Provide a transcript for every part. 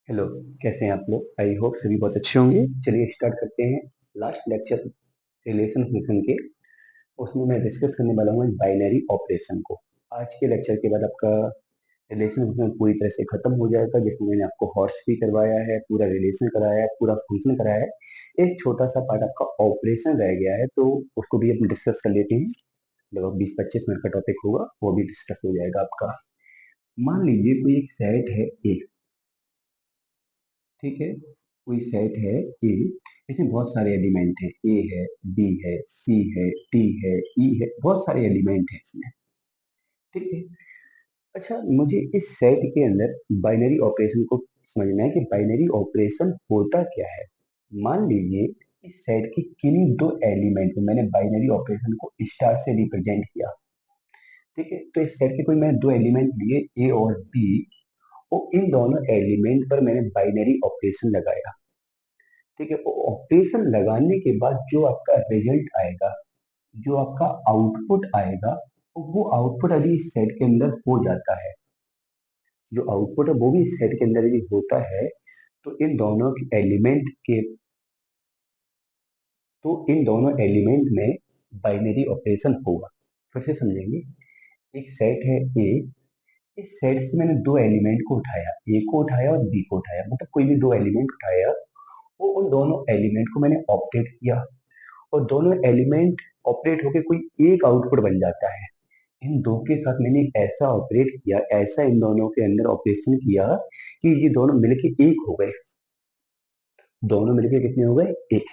Hello, कैसे हैं आप लोग? आई होप सभी बहुत अच्छे होंगे। चलिए स्टार्ट करते हैं। लास्ट लेक्चर रिलेशन फंक्शन के, उसमें मैं डिस्कस करने वाला हूँ बाइनरी ऑपरेशन को। आज के लेक्चर के बाद आपका रिलेशन फंक्शन पूरी तरह से खत्म हो जाएगा, जिसमें मैंने आपको हॉर्स भी करवाया है, पूरा रिलेशन कराया है, पूरा फंक्शन कराया है। एक छोटा सा पार्ट आपका ऑपरेशन रह गया है, तो उसको भी हम डिस्कस कर लेते हैं। लगभग 20-25 मिनट का टॉपिक होगा, वो भी डिस्कस हो जाएगा आपका। मान लीजिए कोई एक सेट है ए, ठीक है। कोई सेट है ए, इसमें बहुत सारे एलिमेंट है, ए है, बी है, सी है, टी है, ई है, बहुत सारे एलिमेंट है इसमें, ठीक है। अच्छा, मुझे इस सेट के अंदर बाइनरी ऑपरेशन को समझना है कि बाइनरी ऑपरेशन होता क्या है। मान लीजिए इस सेट के किन्हीं दो एलिमेंट को मैंने बाइनरी ऑपरेशन को स्टार से रिप्रेजेंट किया, ठीक है। तो इस सेट के कोई मैंने दो एलिमेंट लिए, ए और बी, और इन दोनों एलिमेंट पर मैंने बाइनरी ऑपरेशन लगाया, ठीक है। ऑपरेशन लगाने के बाद जो आपका रिजल्ट आएगा, जो आपका आउटपुट आएगा, वो आउटपुट यदि इस सेट के अंदर हो जाता है, जो आउटपुट है वो भी इस सेट के अंदर यदि होता है, तो इन दोनों एलिमेंट के, तो इन दोनों एलिमेंट में बाइनरी ऑपरेशन होगा। फिर से समझेंगे। एक सेट है ए, इस सेट से मैंने दो एलिमेंट को उठाया, ए को उठाया और बी को उठाया, मतलब कोई भी दो एलिमेंट उठाया, वो उन दोनों एलिमेंट को मैंने ऑपरेट किया, और दोनों एलिमेंट ऑपरेट होके कोई एक आउटपुट बन जाता है। इन दो के साथ मैंने ऐसा ऑपरेट किया, ऐसा इन दोनों के अंदर ऑपरेशन किया कि ये दोनों मिलके एक हो गए। दोनों मिलके कितने हो गए? एक।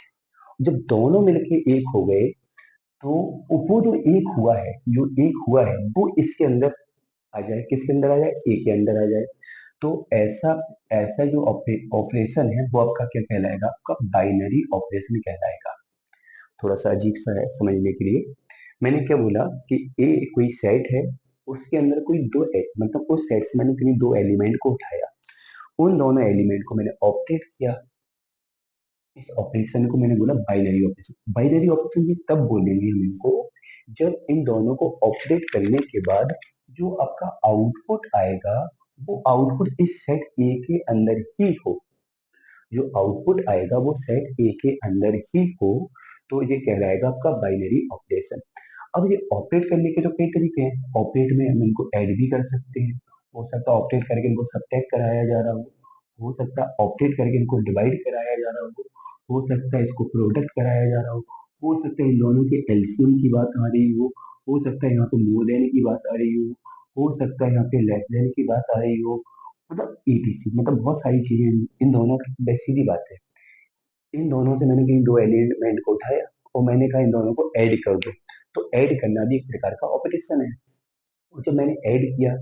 जब दोनों मिलके एक हो गए, तो वो जो एक हुआ है, जो एक हुआ है वो इसके अंदर आ जाए, किसके अंदर आ जाए? ए के अंदर आ जाए। तो ऐसा ऐसा जो ऑपरेशन है वो आपका क्या कहलाएगा? आपका बाइनरी ऑपरेशन कहलाएगा। थोड़ा सा अजीब सा है समझने के लिए। मैंने क्या बोला कि ए कोई सेट है, उसके अंदर कोई मतलब उस सेट से मैंने किन्हीं दो एलिमेंट को उठाया, उन दोनों एलिमेंट को मैंने ऑपरेट किया। इस ऑपरेशन को मैंने बोला बाइनरी ऑपरेशन। बाइनरी ऑपरेशन भी तब बोलेंगे हम इनको, जब इन दोनों को ऑपरेट करने के बाद जो आपका आउटपुट आएगा, वो आउटपुट इस सेट ए के अंदर ही हो। जो आउटपुट आएगा वो सेट ए के अंदर ही हो, तो ये कहलाएगा आपका बाइनरी ऑपरेशन। अब ये ऑपरेट करने के तो कई तरीके हैं। ऑपरेट में हम इनको ऐड भी कर सकते हैं, हो सकता है ऑपरेट करके इनको सब्ट्रैक्ट कराया जा रहा हो सकता है ऑपरेट करके इनको डिवाइड कराया जा रहा हो सकता है इसको प्रोडक्ट कराया जा रहा हो सकता है इन दोनों के एलसीएम की बात आ रही हो सकता है यहाँ पे मोर देन की बात आ रही हो सकता है यहाँ पे लेस देन की बात आ रही हो, मतलब ईटीसी, मतलब बहुत सारी चीजें इन दोनों की। बस सीधी बात है, इन दोनों से मैंने कहीं दो एलिमेंट को उठाया और मैंने कहा इन दोनों को ऐड कर दो। तो ऐड करना भी एक प्रकार का ऑपरेशन है। और जब मैंने ऐड किया,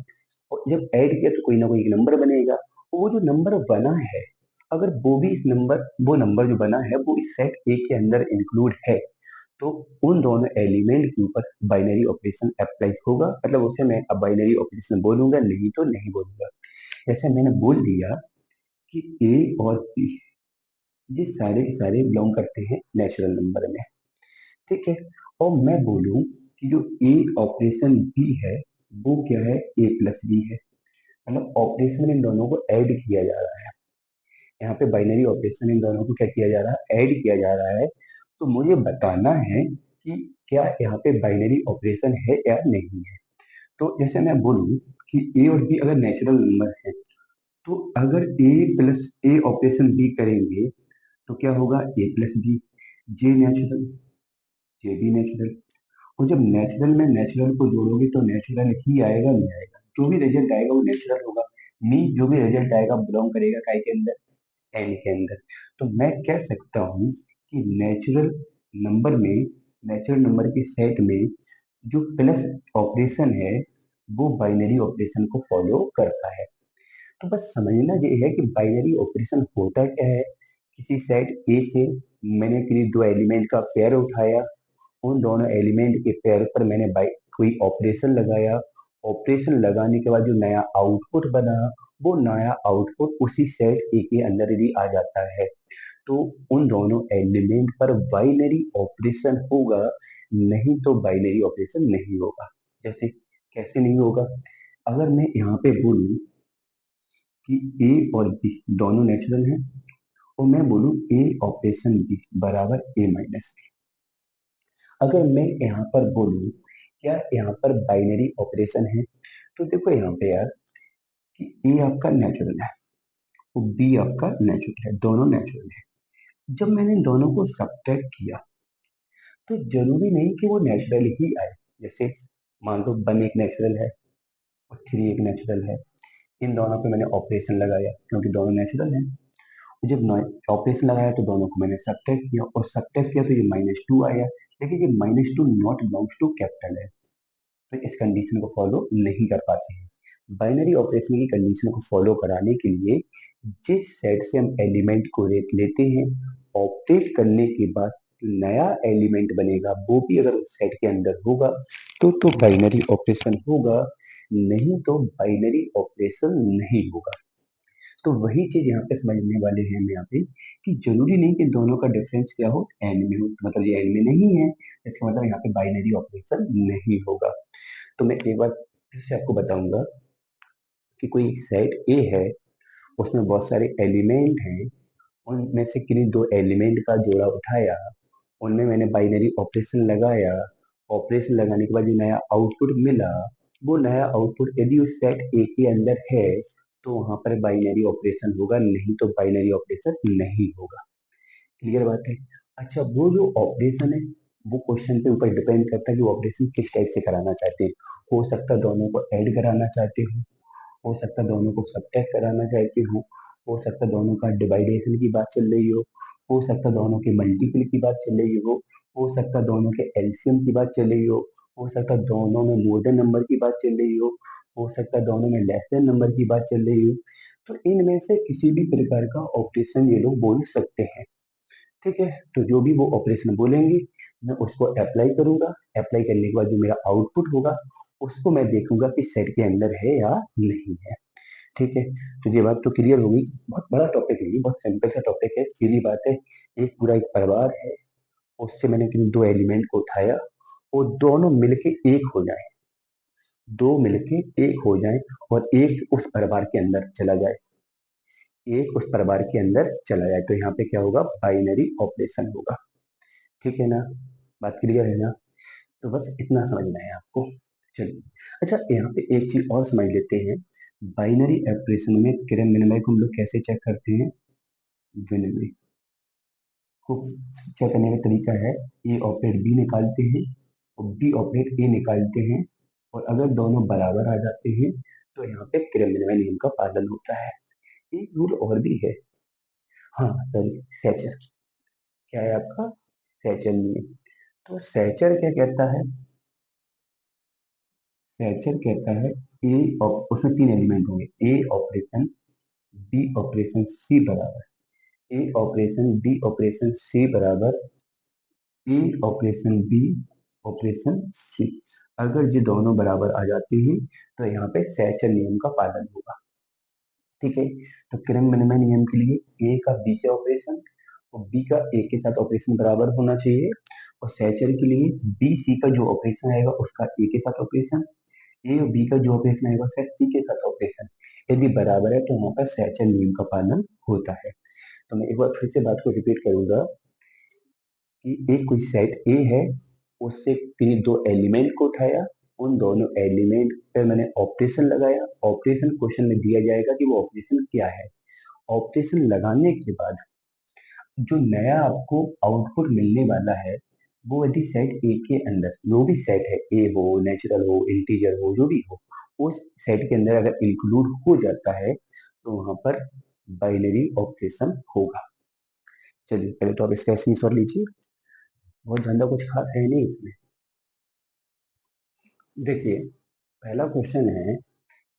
और जब ऐड किया तो कोई ना कोई नंबर बनेगा, और वो जो नंबर बना है, अगर वो भी इस नंबर वो नंबर जो बना है वो इस सेट ए के अंदर इंक्लूड है, तो उन दोनों एलिमेंट के ऊपर बाइनरी ऑपरेशन अप्लाई होगा। मतलब उसे मैं अब बाइनरी ऑपरेशन बोलूंगा, नहीं तो नहीं बोलूंगा। जैसे मैंने बोल दिया कि ए और बी, ये सारे के सारे बिलोंग करते हैं नेचुरल नंबर में, ठीक है। और मैं बोलूं कि जो ए ऑपरेशन बी है, वो क्या है? ए प्लस बी है। मतलब ऑपरेशन इन दोनों को ऐड किया जा रहा है। यहाँ पे बाइनरी ऑपरेशन इन दोनों को क्या किया जा रहा है? ऐड किया जा रहा है। तो मुझे बताना है कि क्या यहाँ पे बाइनरी ऑपरेशन है या नहीं है। तो जैसे मैं बोलूं कि ए और बी अगर नेचुरल नंबर है, तो अगर ए प्लस ए ऑपरेशन बी करेंगे तो क्या होगा? ए प्लस बी। जे नेचुरल, जे भी नेचुरल। और जब नेचुरल में नेचुरल को जोड़ोगे तो नेचुरल ही आएगा, नहीं आएगा? जो भी रिजल्ट आएगा वो नेचुरल होगा। मी जो भी रिजल्ट आएगा बिलोंग करेगा काय के अंदर? एन के अंदर। तो मैं कह सकता हूँ कि नंबर में नेचुरल नंबर के सेट में जो प्लस ऑपरेशन है, वो बाइनरी ऑपरेशन को फॉलो करता है। तो बस समझना ये है कि बाइनरी ऑपरेशन होता क्या है। किसी सेट ए से मैंने किसी दो एलिमेंट का पेयर उठाया, उन दोनों एलिमेंट के पेयर पर मैंने बाई कोई ऑपरेशन लगाया। ऑपरेशन लगाने के बाद जो नया आउटपुट बना, वो नया आउटपुट उसी सेट ए के अंदर ही आ जाता है। तो उन दोनों एलिमेंट पर बाइनरी ऑपरेशन होगा, नहीं तो बाइनरी ऑपरेशन नहीं होगा। जैसे कैसे नहीं होगा? अगर मैं यहाँ पे बोलूं कि ए और बी दोनों नेचुरल हैं और मैं बोलूं ए ऑपरेशन बी बराबर ए माइनस बी। अगर मैं यहाँ पर बोलूं क्या यहाँ पर बाइनरी ऑपरेशन है, तो देखो यहाँ पे यार कि ए आपका नेचुरल है और बी आपका नेचुरल है, दोनों नेचुरल है। जब मैंने दोनों को सब्ट्रैक्ट किया तो जरूरी नहीं कि वो नेचुरल ही आए। जैसे मान लो 1 एक नेचुरल है और 3 एक नेचुरल है, इन दोनों पे मैंने ऑपरेशन लगाया क्योंकि दोनों नेचुरल हैं। जब ऑपरेशन लगाया तो दोनों को मैंने सब्ट्रैक्ट किया और सब्ट्रैक्ट किया तो ये -2 आया, लेकिन ये -2 नॉट बिलोंग्स टू कैपिटल है, तो इस कंडीशन को फॉलो नहीं कर पाते हैं। बाइनरी ऑपरेशन की कंडीशन को फॉलो कराने के लिए जिस सेट से हम एलिमेंट को लेते हैं, ऑपरेट करने के बाद नया एलिमेंट बनेगा वो भी अगर उस सेट के अंदर होगा तो बाइनरी ऑपरेशन होगा, नहीं तो बाइनरी ऑपरेशन नहीं होगा। तो वही चीज यहाँ पे समझने वाले हैं हम यहाँ पे कि जरूरी नहीं कि दोनों का डिफरेंस क्या हो, एन में हो, मतलब ये एन में नहीं है इसका मतलब यहाँ पे बाइनरी ऑपरेशन नहीं होगा। तो मैं एक बार फिर से आपको बताऊंगा कि कोई सेट ए है, उसमें बहुत सारे एलिमेंट हैं, उनमें से किन्हीं दो एलिमेंट का जोड़ा उठाया, उनमें मैंने बाइनरी ऑपरेशन लगाया, ऑपरेशन लगाने के बाद जो नया आउटपुट मिला, वो नया आउटपुट यदि उस सेट ए के अंदर है तो वहां पर बाइनरी ऑपरेशन होगा, नहीं तो बाइनरी ऑपरेशन नहीं होगा। क्लियर बात है। अच्छा, वो जो ऑपरेशन है वो क्वेश्चन पे ऊपर डिपेंड करता है कि वो ऑपरेशन किस टाइप से कराना चाहते हैं। हो सकता है दोनों को ऐड कराना चाहते हो सकता है दोनों को सब्ट्रैक्ट कराना चाहते हो सकता है दोनों का डिवाइडेशन की बात चल रही हो सकता है दोनों के मल्टीपल की बात चल रही हो सकता है दोनों के एलसीएम की बात चल रही हो सकता है दोनों में मोर देन नंबर की बात चल रही हो सकता है दोनों में लेस देन नंबर की बात चल रही हो। तो इनमें से किसी भी प्रकार का ऑपरेशन ये लोग बोल सकते हैं। ठीक है, तो जो भी वो ऑपरेशन बोलेंगे मैं उसको अप्लाई करूंगा, अप्लाई करने के बाद जो मेरा आउटपुट होगा उसको मैं देखूंगा कि सेट के अंदर है या नहीं है। ठीक है, तो ये बात तो क्लियर होगी। बहुत बड़ा टॉपिक है, ये बहुत सिंपल सा टॉपिक है, सीधी बात है। एक पूरा एक परिवार है, उससे मैंने किन दो एलिमेंट को उठाया और दोनों मिलके एक हो जाए, दो मिलके एक हो जाए और एक उस परिवार के अंदर चला जाए, एक उस परिवार के अंदर चला जाए, तो यहाँ पे क्या होगा, बाइनरी ऑपरेशन होगा। ठीक है ना, बात क्लियर है ना। तो बस इतना समझना है आपको। चलिए, अच्छा यहाँ पे एक चीज और समझ लेते हैं। बाइनरी ऑपरेशन में किरण विनिमय को हम लोग कैसे चेक करते हैं। विनिमय को चेक करने का तरीका है, ए ऑपरेट बी निकालते हैं और बी ऑपरेट ए निकालते हैं, और अगर दोनों बराबर आ जाते हैं तो यहाँ पे किरण विनिमय नियम का पालन होता है। एक रूल और भी है, हाँ सॉरी, सैचर, क्या है आपका, सैचर नियम। तो सैचर क्या कहता है, सैचर कहता है ए, उसमें तीन एलिमेंट होंगे, ए ऑपरेशन बी ऑपरेशन सी बराबर, ए ऑपरेशन बी ऑपरेशन सी बराबर ए ऑपरेशन बी ऑपरेशन सी। अगर ये दोनों बराबर आ जाते हैं तो यहाँ पे सैचर नियम का पालन होगा। ठीक है, तो किरण विनिमय नियम के लिए ए का बी से ऑपरेशन और बी का ए के साथ ऑपरेशन बराबर होना चाहिए, और सैचर के लिए बी सी का जो ऑपरेशन आएगा उसका ए के साथ ऑपरेशन, ए और बी का जो ऑपरेशन आएगा उसका सी के साथ ऑपरेशन यदि बराबर है तो वहां पर सैचर नियम का पालन होता है। तो मैं एक बार फिर से बात को रिपीट करूंगा कि एक कोई सेट ए है, उससे किन्हीं दो एलिमेंट को उठाया, उन दोनों एलिमेंट पे मैंने ऑपरेशन लगाया, ऑपरेशन क्वेश्चन में दिया जाएगा कि वो ऑपरेशन क्या है। ऑपरेशन लगाने के बाद जो नया आपको आउटपुट मिलने वाला है वो यदि सेट ए के अंदर जो भी सेट है, ए हो, नेचुरल हो, इंटीजर हो, जो भी हो, उस सेट के अंदर अगर इंक्लूड हो जाता है तो वहां पर बाइनरी ऑपरेशन होगा। चलिए पहले तो आप इसका स्क्रीनशॉट लीजिए, बहुत धंधा कुछ खास है नहीं इसमें। देखिए, पहला क्वेश्चन है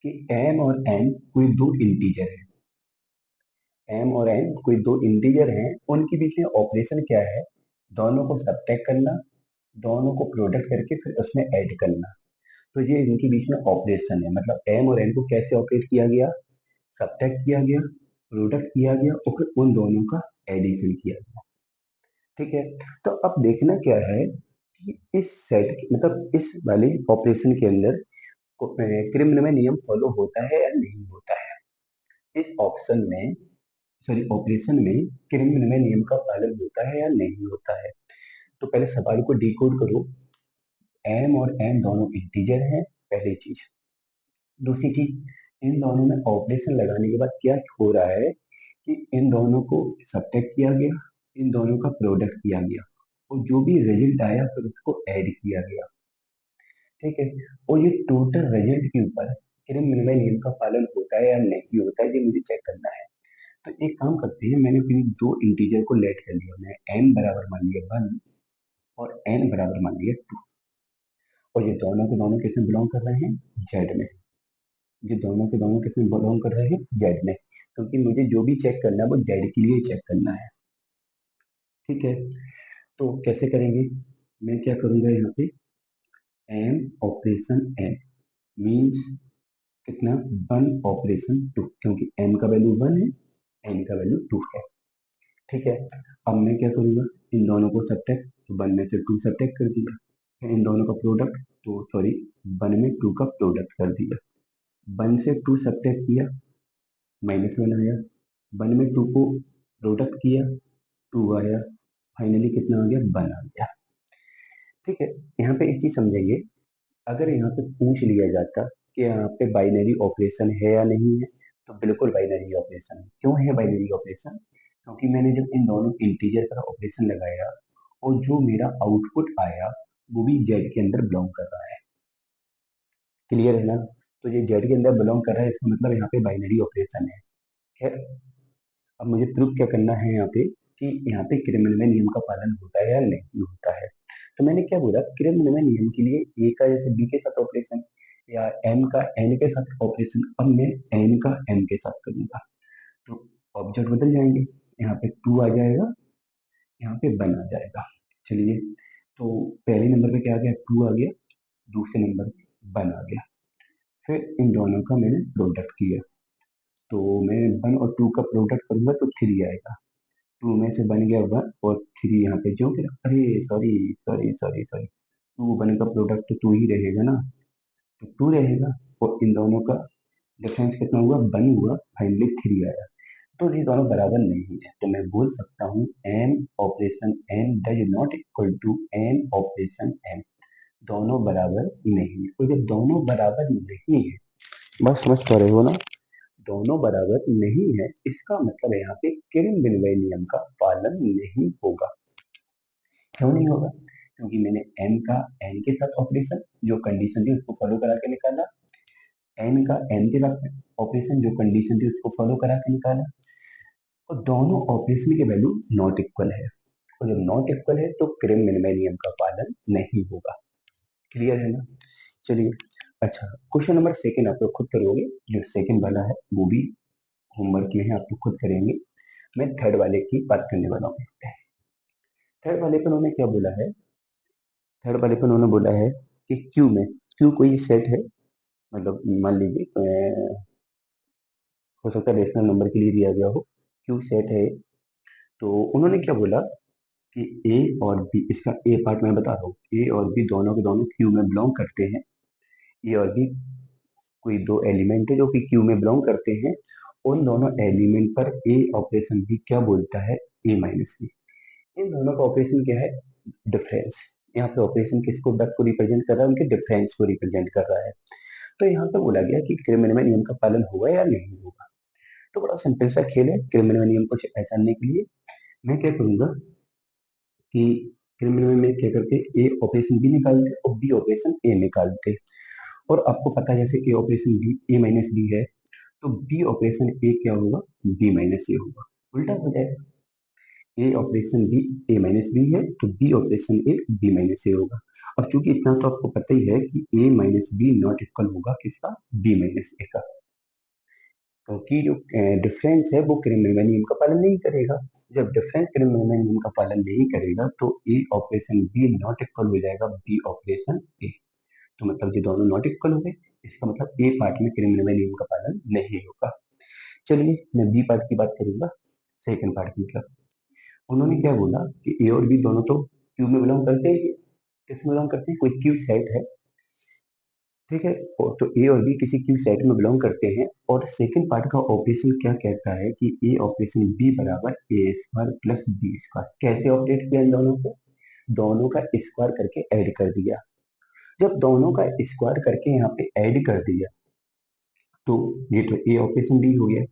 कि एम और एन कोई दो इंटीजर है, एम और एन कोई दो इंटीजर हैं, उनके बीच में ऑपरेशन क्या है, दोनों को सब्ट्रैक्ट करना, दोनों को प्रोडक्ट करके फिर उसमें ऐड करना। तो ये इनके बीच में ऑपरेशन है, मतलब एम और एन को कैसे ऑपरेट किया गया, सब्ट्रैक्ट किया गया, प्रोडक्ट किया गया और फिर उन दोनों का एडिशन किया गया। ठीक है, तो अब देखना क्या है कि इस सेट मतलब इस वाले ऑपरेशन के अंदर क्रिमिनल में नियम फॉलो होता है या नहीं होता है। इस ऑप्शन में, सॉरी ऑपरेशन में क्रिमिनल नियम का पालन होता है या नहीं होता है। तो पहले सवाल को डिकोड करो। एम और एन दोनों इंटीजर हैं, पहली चीज। दूसरी चीज, इन दोनों में ऑपरेशन लगाने के बाद क्या हो रहा है कि इन दोनों को सब्ट्रैक्ट किया गया, इन दोनों का प्रोडक्ट किया गया, और जो भी रिजल्ट आया फिर उसको ऐड किया गया। ठीक है। और ये टोटल रिजल्ट के ऊपर क्रिमिनल नियम का पालन होता है या नहीं होता है, ये मुझे चेक करना है। तो एक काम करते हैं, मैंने अपनी दो इंटीजर को लेट कर लिया, मैं एम बराबर मान लिया 1 और एन बराबर मान लिया 2। और ये दोनों के दोनों किस में बिलोंग कर रहे हैं, जेड में। ये दोनों के दोनों किस में बिलोंग कर रहे हैं, जेड में, क्योंकि मुझे जो भी चेक करना है वो जेड के लिए चेक करना है। ठीक है। तो कैसे करेंगे, मैं क्या करूंगा यहाँ पे, एम ऑपरेशन एन मीन्स कितना, 1 ऑपरेशन 2, क्योंकि एम का वैल्यू 1 है, एन का वैल्यू 2 है। ठीक है। अब मैं क्या करूंगा, इन दोनों को सब्ट्रैक्ट, तो 1 में से 2 सब्ट्रैक्ट कर दिया, फिर इन दोनों का प्रोडक्ट, तो सॉरी 1 में 2 का प्रोडक्ट कर दिया, 1 से 2 सब्ट्रैक्ट किया, -1 आया, 1 में 2 को प्रोडक्ट किया, 2 आया, फाइनली कितना आ गया, 1 आ गया। ठीक है। यहाँ पे एक चीज समझेंगे, अगर यहाँ पे पूछ लिया जाता कि यहाँ पे बाइनरी ऑपरेशन है या नहीं है, तो बिल्कुल बाइनरी ऑपरेशन है। क्यों है बाइनरी ऑपरेशन, क्योंकि मैंने जब इन दोनों इंटीजर का ऑपरेशन लगाया और जो मेरा आउटपुट आया वो भी जेड के अंदर बिलोंग कर रहा है। क्लियर है ना। तो ये जेड के अंदर बिलोंग कर रहा है, इसका मतलब यहाँ पे बाइनरी ऑपरेशन है। खैर, अब मुझे प्रूव क्या करना है यहाँ पे कि यहाँ पे क्रिमिनल नियम का पालन होता है या नहीं होता है। तो मैंने क्या बोला, क्रिमिनल नियम के लिए ए का जैसे बी के साथ ऑपरेशन, या एम का एन के साथ ऑपरेशन, अब मैं एन का एम के साथ करूंगा, तो ऑब्जेक्ट बदल जाएंगे, यहाँ पे 2 आ जाएगा, यहाँ पे 1 आ जाएगा। चलिए, तो पहले नंबर पे क्या आ गया, 2 आ गया, दूसरे नंबर पे 1 आ गया। फिर इन दोनों का मैंने प्रोडक्ट किया, तो मैं 1 और 2 का प्रोडक्ट करूंगा तो 3 आएगा, 2 में से बन गया 1 और 3 यहाँ पे जो कि, अरे सॉरी सॉरी सॉरी सॉरी, 2 1 का प्रोडक्ट तो 2 ही रहेगा ना, तो 2 रहेगा, और इन दोनों का डिफरेंस कितना हुआ, 1 हुआ, फाइनली 3 आया। तो ये दोनों बराबर नहीं है, तो मैं बोल सकता हूँ N operation N does not equal to N operation N, दोनों बराबर नहीं है। तो जब दोनों बराबर नहीं है, बस समझ पा रहे हो ना, दोनों बराबर नहीं है, इसका मतलब है यहाँ पे किरण-विनिमय नियम का पालन नहीं होगा। क्यों नहीं होगा, क्योंकि मैंने एन का एन के साथ ऑपरेशन, जो कंडीशन थी उसको फॉलो करा के निकाला, एन का एन के साथ ऑपरेशन, जो कंडीशन थी उसको फॉलो करा के निकाला, और दोनों ऑपरेशन के वैल्यू नॉट इक्वल है, और जब नॉट इक्वल है तो किरण-विनिमय नियम का पालन नहीं होगा। क्लियर है ना। चलिए, अच्छा, क्वेश्चन नंबर सेकंड आप लोग खुद करोगे, जो सेकंड वाला है वो भी होमवर्क में है, आप लोग खुद करेंगे। मैं थर्ड वाले की बात करने वाला हूँ। थर्ड वाले पे उन्होंने क्या बोला है, थर्ड वाले पे उन्होंने बोला है कि क्यू में, क्यू कोई सेट है, मतलब मान लीजिए हो सकता है रेशनल नंबर के लिए दिया गया हो, क्यू सेट है। तो उन्होंने क्या बोला कि ए और बी, इसका ए पार्ट मैं बता रहा हूँ, ए और बी दोनों के दोनों क्यू में बिलोंग करते हैं। ए और बी कोई दो एलिमेंट है जो कि क्यू में बिलोंग करते हैं, उन दोनों एलिमेंट पर ए ऑपरेशन भी क्या बोलता है, ए माइनस बी। इन दोनों का ऑपरेशन क्या है, डिफरेंस। यहाँ पे ऑपरेशन किसको डक को रिप्रेजेंट कर रहा है, उनके डिफरेंस को रिप्रेजेंट कर रहा है। तो यहाँ पे बोला गया कि क्रिमिनल नियम का पालन होगा या नहीं होगा। तो बड़ा सिंपल सा खेल है क्रिमिनल नियम को पहचानने के लिए। मैं क्या करूंगा कि क्रिमिनल में क्या करते, ए ऑपरेशन बी निकालते और बी ऑपरेशन ए निकालते। और आपको पता है जैसे ए operation B A minus B है, तो बी ऑपरेशन ए क्या होगा, बी माइनस ए होगा, उल्टा हो जाएगा। A operation B A minus B है, तो B operation A B minus A होगा। अब चूंकि इतना तो आपको पता ही है कि ए माइनस बी नॉट इक्वल होगा किसका, बी माइनस ए का, क्योंकि जो डिफरेंस है वो क्रिमिनल नियम का पालन नहीं करेगा। जब डिफरेंस क्रिमिनल नियम का पालन नहीं करेगा तो ए ऑपरेशन बी नॉट इक्वल हो जाएगा बी ऑपरेशन ए। तो मतलब ये दोनों नॉट इक्वल हो गए, इसका मतलब ए पार्ट में क्रिमिनल नियम का पालन नहीं होगा। चलिए, मैं बी पार्ट की बात करूंगा, सेकंड पार्ट की। मतलब उन्होंने क्या बोला कि ए और बी दोनों तो क्यू में बिलोंग करते ही, किस में बिलोंग करते हैं, कोई क्यू सेट है, ठीक है। तो ए और बी किसी की सेट में बिलोंग करते हैं, और सेकंड पार्ट का ऑपरेशन क्या कहता है कि ए ऑपरेशन बी बराबर ए स्क्वायर प्लस बी स्क्वायर। कैसे ऑपरेट किया इन दोनों को? दोनों का स्क्वायर करके ऐड कर दिया। जब दोनों का स्क्वायर करके यहाँ पे ऐड कर दिया, तो ये तो ए ऑपरेशन बी हो गया।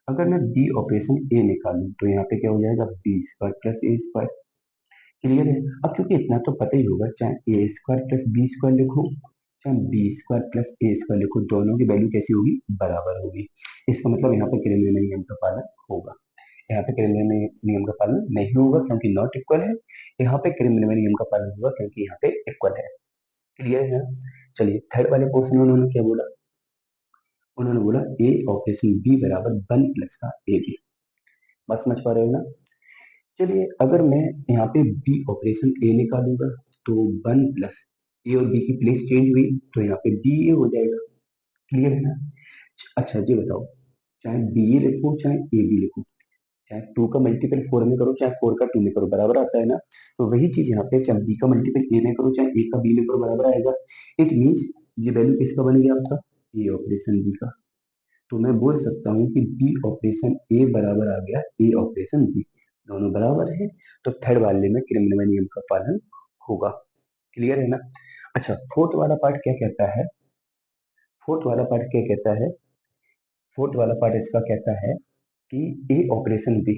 अगर मैं बी ऑपरेशन ए निकालूं तो यहाँ पे क्या हो जाएगा? बी स्क्वायर प्लस ए स्क्वायर। क्लियर है? अब चूंकि इतना तो पता ही होगा, चाहे ए स्क्वायर प्लस बी स्क्वायर लिखो, चाहे बी स्क्वायर प्लस ए स्क्वायर लिखो, दोनों की वैल्यू कैसी होगी? बराबर होगी। इसका मतलब यहाँ पे क्रिमिनल नियम का पालन होगा। यहाँ पे क्रिमिनल नियम का पालन नहीं होगा क्योंकि नॉट इक्वल है। यहाँ पे क्रिमिनल नियम का पालन होगा क्योंकि यहाँ पे इक्वल है। क्लियर है ना? चलिए, थर्ड वाले क्वेश्चन में उन्होंने क्या बोला? उन्होंने बोला ए ऑपरेशन बी बराबर वन प्लस का ए बी। बात समझ पा रहे हो ना? चलिए, अगर मैं यहाँ पे बी ऑपरेशन ए निकालूंगा तो वन प्लस ए और बी की प्लेस चेंज हुई तो यहाँ पे बी ए हो जाएगा। क्लियर है ना? अच्छा, ये बताओ, चाहे बी ए लिखो चाहे ए बी लिखो, चाहे टू का मल्टीपल फोर में करो चाहे फोर का टू में करो, बराबर आता है ना? तो वही चीज यहाँ पे चाहे बी का मल्टीपल ए में करो चाहे ए का बी में करो, बराबर आएगा। इट मीन्स ये वैल्यू किसका बन गया आपका? ए ऑपरेशन बी का। तो मैं बोल सकता हूँ कि बी ऑपरेशन ए बराबर आ गया ए ऑपरेशन बी। दोनों बराबर है, तो थर्ड वाले में क्रिमिनल नियम का पालन होगा। क्लियर है ना? अच्छा, फोर्थ वाला पार्ट क्या कहता है? फोर्थ वाला पार्ट क्या कहता है? फोर्थ वाला पार्ट इसका कहता है कि ए ऑपरेशन बी,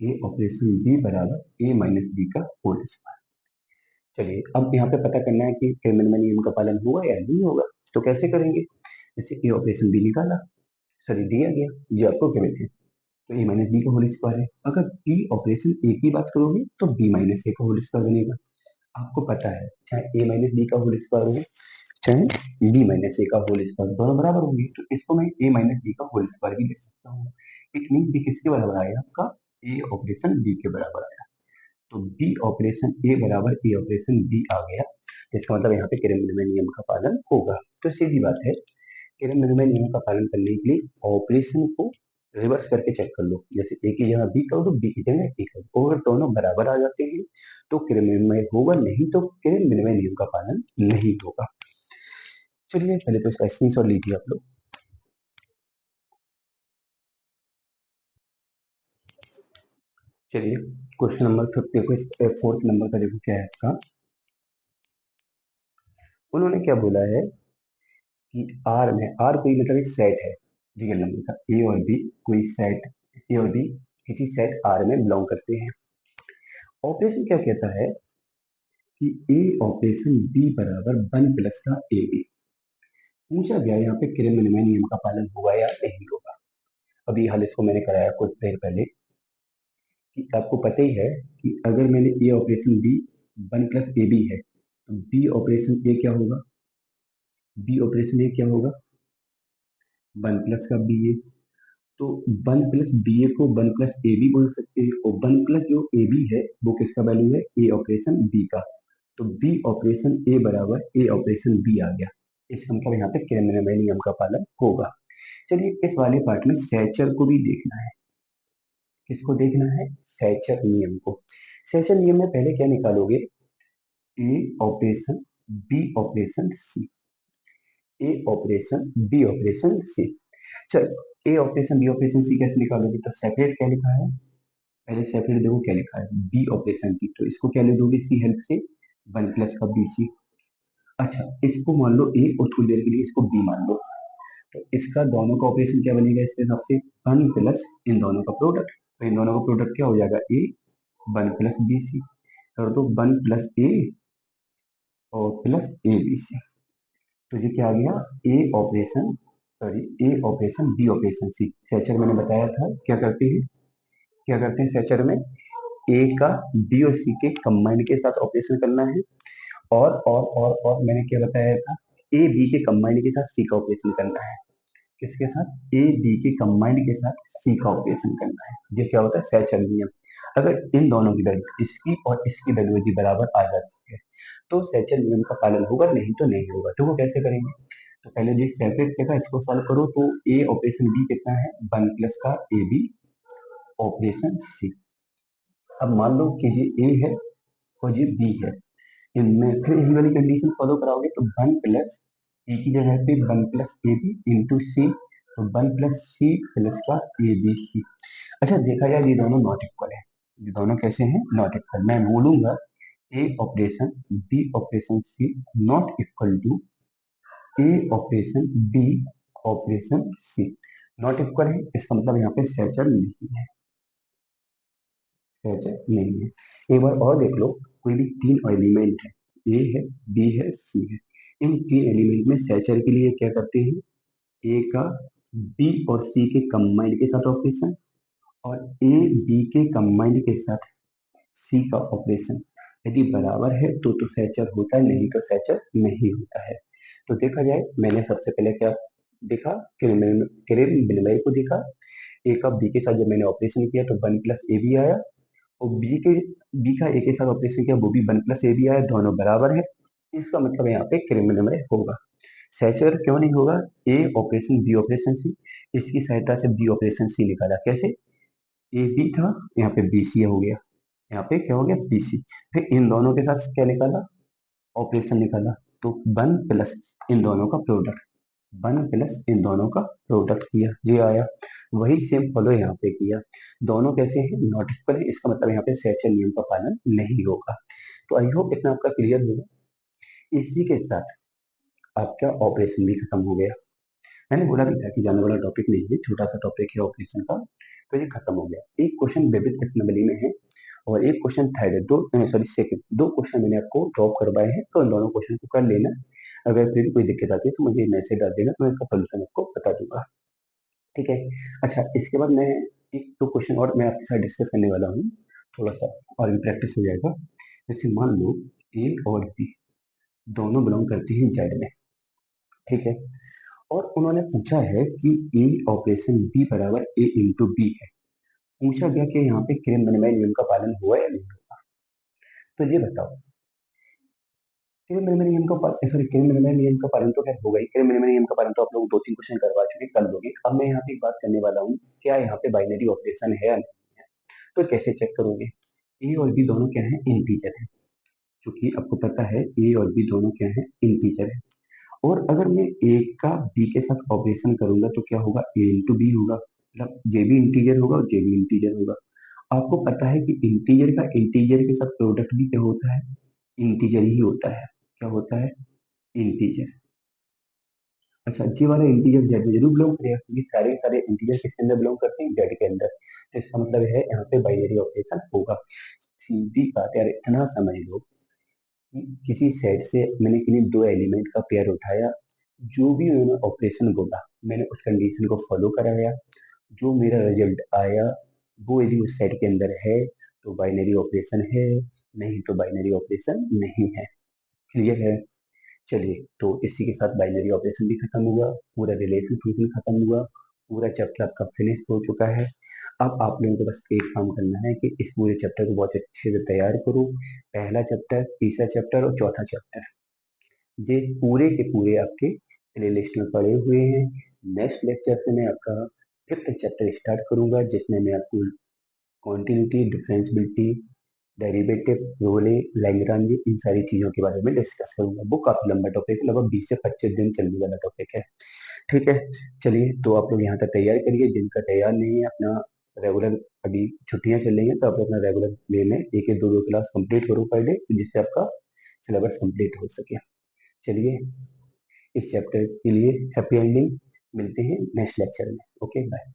ए ऑपरेशन बी बराबर ए माइनस बी का होल स्क्वायर। चलिए, अब यहाँ पे पता करना है कि क्रिमिनल नियम का पालन हुआ या नहीं होगा। तो कैसे करेंगे? जैसे ए ऑपरेशन बी निकाला, सॉरी दिया गया, ये आपको क्या मिलते हैं? तो ए माइनस बी का होल स्क्वायर है। अगर बी ऑपरेशन ए की बात करोगे तो बी माइनस ए का होल स्क्वायर बनेगा। आपको पता है, चाहे ए माइनस बी का होल स्क्वायर हो चाहे बी माइनस ए का होल स्क्वायर, दोनों बराबर होंगे, तो इसको मैं ए माइनस बी का होल स्क्वायर भी लिख सकता हूँ। इट मीन बी किसके बराबर आया आपका? ए ऑपरेशन बी के बराबर आया। तो बी ऑपरेशन ए बराबर ए ऑपरेशन बी आ गया। इसका मतलब यहाँ पे किरण नियम का पालन होगा। तो सीधी बात है, किरण नियम का पालन करने के लिए ऑपरेशन को रिवर्स करके चेक कर लो। जैसे ए की जगह बी कर दो, बी की जगह ए कर दो, अगर दोनों बराबर आ जाते हैं तो किरण होगा, नहीं तो किरण नियम का पालन नहीं होगा। चलिए, पहले तो इसका स्क्रीनशॉट लीजिए आप लोग। चलिए, क्वेश्चन नंबर फिफ्टी को फोर्थ नंबर का देखो क्या है इसका। उन्होंने क्या बोला है कि आर में, आर कोई मतलब एक सेट है रियल नंबर का, ए और बी कोई सेट, ए और बी किसी सेट आर में बिलोंग करते हैं। ऑपरेशन क्या कहता है कि ए ऑपरेशन बी बराबर वन प्लस का ए बी। पूछा गया यहाँ पे क्रिमिनल नियम का पालन होगा या नहीं होगा। अभी हाल इसको मैंने कराया कुछ देर पहले, कि आपको पता ही है कि अगर मैंने A operation B one plus A B है तो बी ऑपरेशन ए क्या होगा? बी ऑपरेशन ए क्या होगा? वन प्लस का बी ए। तो वन प्लस बी ए को वन प्लस ए बी बोल सकते हैं, और वन प्लस जो ए बी है वो किसका वैल्यू है? ए ऑपरेशन बी का। तो बी ऑपरेशन ए बराबर ए ऑपरेशन बी आ गया। इसका मतलब यहाँ पे क्रिमिनल नियम का पालन होगा। चलिए, इस वाले पार्ट में सैचर को भी देखना है। किसको देखना है? सैचर नियम को। सैचर नियम में पहले क्या निकालोगे? ए ऑपरेशन बी ऑपरेशन सी, ए ऑपरेशन बी ऑपरेशन सी। चल, ए ऑपरेशन बी ऑपरेशन सी कैसे निकालोगे? तो सेपरेट क्या लिखा है? पहले सेपरेट देखो क्या लिखा है, बी ऑपरेशन सी, तो इसको क्या ले दोगे सी हेल्प से? वन प्लस का बी सी। अच्छा, इसको मान लो ए और थोड़ी देर के लिए इसको बी मान लो, तो इसका दोनों का ऑपरेशन क्या बनेगा इसके हिसाब से? वन प्लस इन दोनों का प्रोडक्ट। तो इन दोनों का प्रोडक्ट क्या हो जाएगा? ए वन प्लस बी सी। कर दो वन प्लस ए और प्लस ए बी सी। तो ये क्या आ गया? ए ऑपरेशन, सॉरी ए ऑपरेशन बी ऑपरेशन सी। सेचर मैंने बताया था क्या करते हैं, क्या करते हैं सेचर में? ए का बी और सी के कंबाइंड के साथ ऑपरेशन करना है, और मैंने क्या बताया था? ए बी के कंबाइंड के साथ सी का ऑपरेशन करना है। किसके साथ? ए बी के कंबाइंड के साथ सी का ऑपरेशन करना है। ये क्या होता है? सैचर नियम। अगर इन दोनों की वैल्यू, इसकी और इसकी वैल्यू यदि बराबर आ जाती है तो सैचर नियम का पालन होगा, नहीं तो नहीं होगा। तो वो कैसे करेंगे? तो पहले जो सेपरेट देगा इसको सॉल्व करो, तो ए ऑपरेशन बी कितना है? वन प्लस का ए बी ऑपरेशन सी। अब मान लो कि ये ए है और ये बी है, इनमें फिर यही वाली कंडीशन फॉलो कराओगे तो वन प्लस ए की जगह पे one plus A B into C, तो वन प्लस सी प्लस का ए बी सी। अच्छा देखा जाए ये दोनों नॉट इक्वल है, ये दोनों कैसे हैं, नॉट इक्वल। मैं बोलूंगा A operation B operation C not equal to A operation B operation C. Not equal है इसका मतलब यहाँ पे सैचर नहीं है, सैचर नहीं है। एक बार और देख लो, कोई भी तीन एलिमेंट है, ए है बी है सी है, इन तीन एलिमेंट में सैचर के लिए क्या करते हैं, ए का बी और सी के कंबाइंड के साथ ऑपरेशन, और ए बी के कंबाइंड के साथ सी का ऑपरेशन यदि बराबर है तो सैचर होता है, नहीं तो सैचर नहीं होता है। तो देखा जाए मैंने सबसे पहले क्या देखा, किरण बिनवई को देखा, ए का बी के साथ जब मैंने ऑपरेशन किया तो वन प्लस ए बी आया, और बी का ए के साथ ऑपरेशन किया वो भी वन प्लस ए बी आया, दोनों बराबर है। इसका मतलब यहाँ पे क्रिमिनल होगा। सैचर क्यों नहीं होगा, ए ऑपरेशन बी ऑपरेशन सी, इसकी सहायता से बी ऑपरेशन सी निकाला, कैसे, ए बी था यहाँ पे बी सी हो गया, यहाँ पे क्या हो गया बी सी, फिर इन दोनों के साथ क्या निकाला, ऑपरेशन निकाला, तो वन प्लस इन दोनों का प्रोडक्ट, वन प्लस इन दोनों का प्रोडक्ट किया, ये आया। वही सेम फॉलो यहाँ पे किया, दोनों कैसे हैं, नॉट इक्वल है, इसका मतलब यहाँ पे सैचर नियम का पालन नहीं होगा। तो आई होप इतना आपका क्लियर होगा। इसी के साथ आपका ऑपरेशन भी खत्म हो गया। मैंने बोला भी था कि जानने वाला टॉपिक नहीं है, छोटा सा टॉपिक है ऑपरेशन का, तो ये खत्म हो गया। एक क्वेश्चन विविध प्रश्नावली में है और एक क्वेश्चन थर्ड है, दो सॉरी सेकंड, दो क्वेश्चन मैंने आपको ड्रॉप करवाए हैं, तो इन दोनों क्वेश्चन को कर लेना। अगर फिर कोई दिक्कत आती है तो मुझे मैसेज डाल देना, तो मैं इसका सोल्यूशन आपको बता दूंगा, ठीक है। अच्छा इसके बाद मैं एक दो क्वेश्चन और मैं आपके साथ डिस्कस करने वाला हूँ, थोड़ा सा और भी प्रैक्टिस हो जाएगा। जैसे मान लो ए और बी दोनों बिलोंग करती हैं जेड में, ठीक है, और उन्होंने पूछा है कि ए ऑपरेशन बी बराबर ए इंटू बी है। पूछा गया कि यहाँ पे किरण विनिमय नियम का पालन हुआ या नहीं हुआ, तो ये बताओ। किरण विनिमय नियम का सॉरी किरण विनिमय नियम का पालन तो खैर होगा ही, किरण विनिमय नियम का पालन तो आप लोग दो तीन क्वेश्चन करवा चुके, कर लोगे। अब मैं यहाँ पे एक बात करने वाला हूँ, क्या यहाँ पे बाइनरी ऑपरेशन है या नहीं है, तो कैसे चेक करोगे, ए और बी दोनों क्या है, इंटीजर है, क्योंकि आपको पता है ए और बी दोनों क्या है, इंटीजर है। और अगर मैं ए का बी के साथ ऑपरेशन करूंगा तो क्या होगा, ए इंटू बी होगा, मतलब जे भी इंटीजर होगा और जे भी इंटीजर होगा। आपको पता है कि इंटीजर का इंटीजर के साथ प्रोडक्ट भी क्या होता है, इंटीजर ही होता है, क्या होता है, इंटीजर। अच्छा जी वाला इंटीजर जेड में जरूर बिलोंग करेगा, क्योंकि सारे सारे इंटीजर किसके अंदर बिलोंग करते हैं, जेड के अंदर, तो इसका मतलब है यहाँ पे बाइनरी ऑपरेशन होगा। सीधी बात यार, इतना समझ लो कि किसी सेट से मैंने किन्हीं दो एलिमेंट का पेयर उठाया, जो भी उन्होंने ऑपरेशन बोला मैंने उस कंडीशन को फॉलो कराया, जो मेरा रिजल्ट आया वो यदि उस सेट के अंदर है तो बाइनरी ऑपरेशन है, नहीं तो बाइनरी ऑपरेशन नहीं है। क्लियर है। चलिए तो इसी के साथ बाइनरी ऑपरेशन भी खत्म हुआ, पूरा रिलेशन फंक्शन खत्म हुआ, पूरा चैप्टर आपका फिनिश हो चुका है। अब आप लोगों को बस एक काम करना है कि इस पूरे चैप्टर को बहुत अच्छे से तैयार करो, पहला चैप्टर, तीसरा चैप्टर और चौथा चैप्टर, ये पूरे के पूरे आपके प्ले लिस्ट में पड़े हुए हैं। नेक्स्ट लेक्चर से मैं आपका फिफ्थ चैप्टर स्टार्ट करूंगा, जिसमें मैं आपको कॉन्टिन्यूटी, डिफरेंशियबिलिटी, डेरिवेटिव, रोले, लैग्रांज, इन सारी चीजों के बारे में डिस्कस करूंगा। वो काफी लंबा टॉपिक है, लगभग 20 से 25 दिन चलने वाला टॉपिक है, ठीक है। चलिए तो आप लोग यहाँ तक तैयार करिए, जिनका तैयार नहीं है अपना रेगुलर, अभी छुट्टियां चल रही हैं तो आप अपना रेगुलर वे में एक एक दो दो क्लास कंप्लीट करो पर डे, जिससे आपका सिलेबस कंप्लीट हो सके। चलिए इस चैप्टर के लिए हैप्पी एंडिंग, मिलते हैं नेक्स्ट लेक्चर में, ओके बाय।